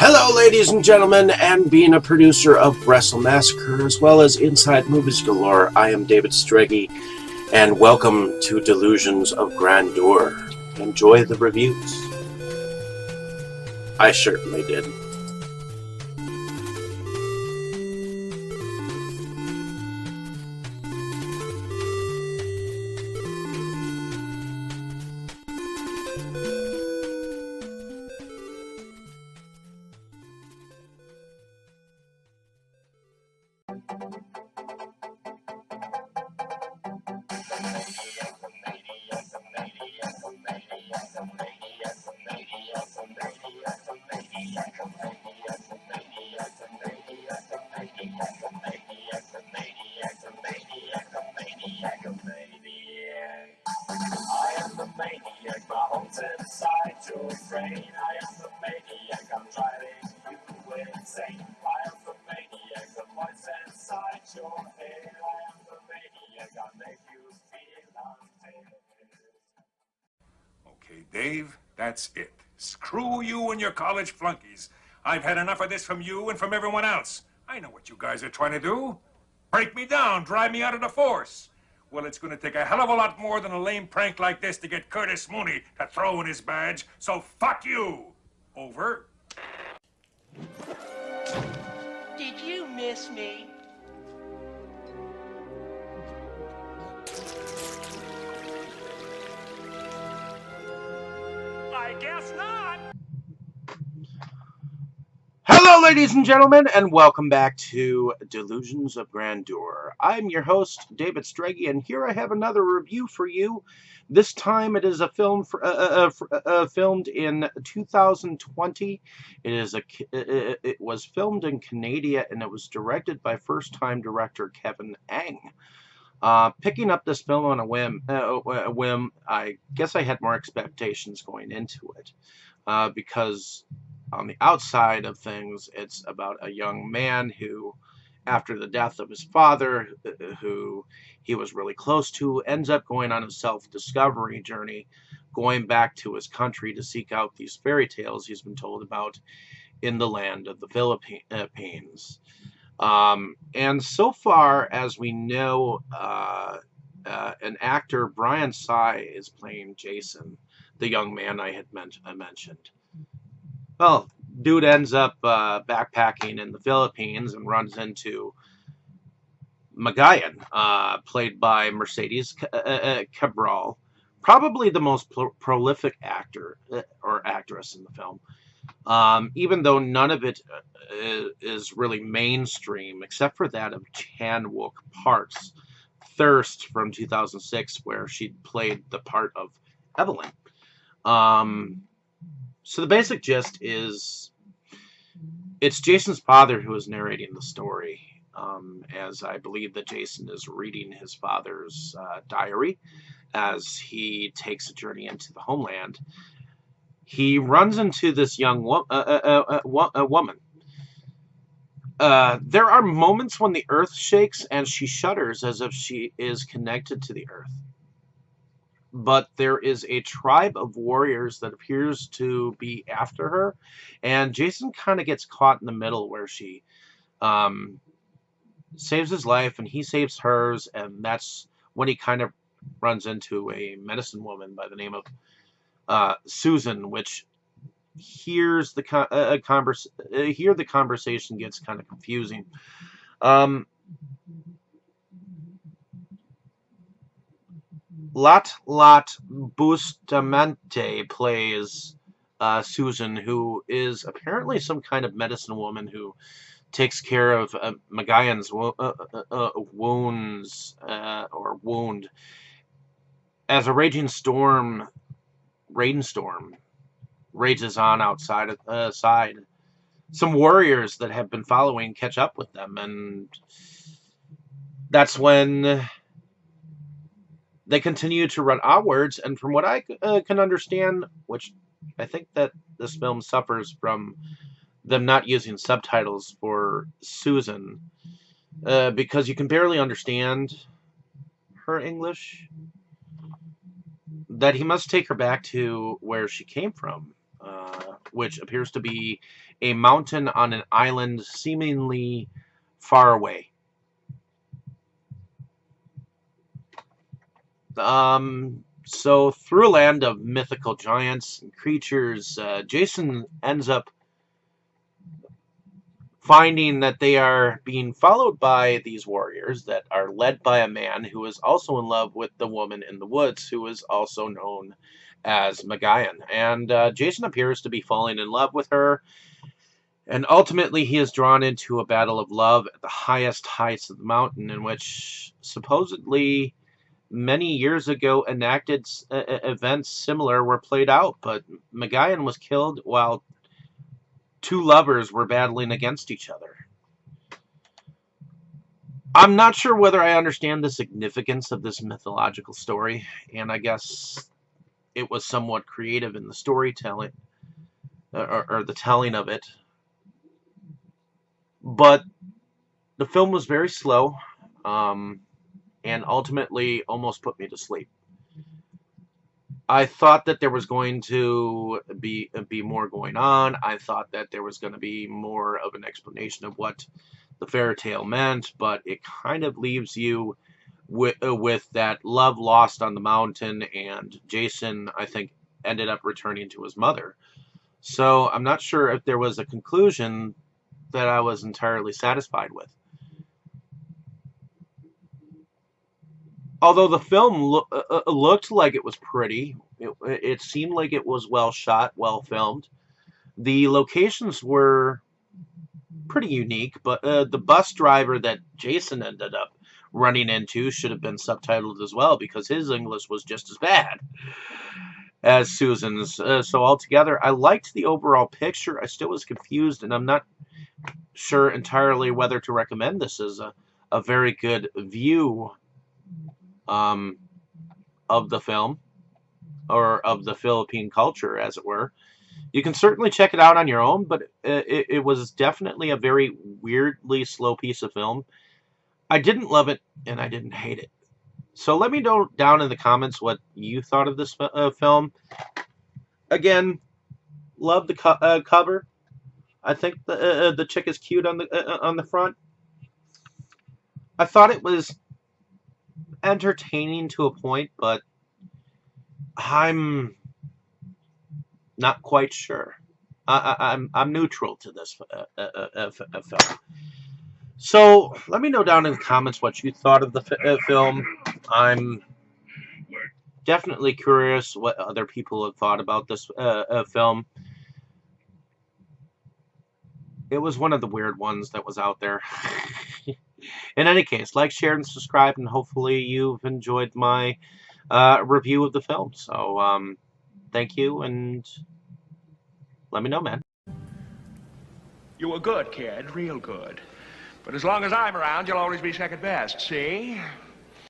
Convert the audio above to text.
Hello, ladies and gentlemen, and being a producer of Wrestle Massacre as well as Inside Movies Galore, I am David Strege, and welcome to Delusions of Grandeur. Enjoy the reviews. I certainly did. Okay, Dave, that's it. Screw you and your college flunkies. I've had enough of this from you and from everyone else. I know what you guys are trying to do. Break me down, drive me out of the force. Well, it's going to take a hell of a lot more than a lame prank like this to get Curtis Mooney to throw in his badge, so fuck you. Over. Did you miss me? I guess not. Hello, ladies and gentlemen, and welcome back to Delusions of Grandeur. I'm your host, David Strege, and here I have another review for you. This time it is a film filmed in 2020. It was filmed in Canada, and it was directed by first-time director Kevin Ang. Picking up this film on a whim, I guess I had more expectations going into it, because on the outside of things, it's about a young man who, after the death of his father, who he was really close to, ends up going on a self-discovery journey, going back to his country to seek out these fairy tales he's been told about in the land of the Philippines. And so far as we know, an actor, Brian Tsai, is playing Jason, the young man I had mentioned. Well, dude ends up backpacking in the Philippines and runs into Magayan, played by Mercedes Cabral, probably the most prolific actor or actress in the film. Even though none of it is really mainstream, except for that of Chan-wook Park's Thirst from 2006, where she played the part of Evelyn. So the basic gist is it's Jason's father who is narrating the story, as I believe that Jason is reading his father's diary as he takes a journey into the homeland. He runs into this young woman. There are moments when the earth shakes and she shudders as if she is connected to the earth. But there is a tribe of warriors that appears to be after her, and Jason kind of gets caught in the middle where she saves his life and he saves hers, and that's when he kind of runs into a medicine woman by the name of Susan, which here the conversation gets kind of confusing. Lot Bustamante plays Susan, who is apparently some kind of medicine woman who takes care of Magayan's wounds or wound as a rainstorm rages on outside. Some warriors that have been following catch up with them, and that's when they continue to run outwards. And from what I can understand, which I think that this film suffers from them not using subtitles for Susan, because you can barely understand her English, that he must take her back to where she came from, which appears to be a mountain on an island seemingly far away. So through a land of mythical giants and creatures, Jason ends up finding that they are being followed by these warriors that are led by a man who is also in love with the woman in the woods, who is also known as Magayan. And Jason appears to be falling in love with her, and ultimately he is drawn into a battle of love at the highest heights of the mountain, in which supposedly many years ago enacted events similar were played out, but Magayan was killed while two lovers were battling against each other. I'm not sure whether I understand the significance of this mythological story, and I guess it was somewhat creative in the storytelling, or the telling of it. But the film was very slow, and ultimately almost put me to sleep. I thought that there was going to be more going on. I thought that there was going to be more of an explanation of what the fairy tale meant, but it kind of leaves you with that love lost on the mountain, and Jason, I think, ended up returning to his mother. So I'm not sure if there was a conclusion that I was entirely satisfied with. Although the film looked like it was pretty, it seemed like it was well shot, well filmed. The locations were pretty unique, but the bus driver that Jason ended up running into should have been subtitled as well, because his English was just as bad as Susan's. So altogether, I liked the overall picture. I still was confused, and I'm not sure entirely whether to recommend this as a very good view of the film, or of the Philippine culture, as it were. You can certainly check it out on your own, but it was definitely a very weirdly slow piece of film. I didn't love it, and I didn't hate it. So let me know down in the comments what you thought of this film. Again, love the cover. I think the chick is cute on the front. I thought it was entertaining to a point, but I'm not quite sure. I'm neutral to this film. So let me know down in the comments what you thought of the film. I'm definitely curious what other people have thought about this film. It was one of the weird ones that was out there. In any case, like, share, and subscribe, and hopefully you've enjoyed my review of the film. So thank you, and let me know, man. You were good, kid, real good. But as long as I'm around, you'll always be second best, see?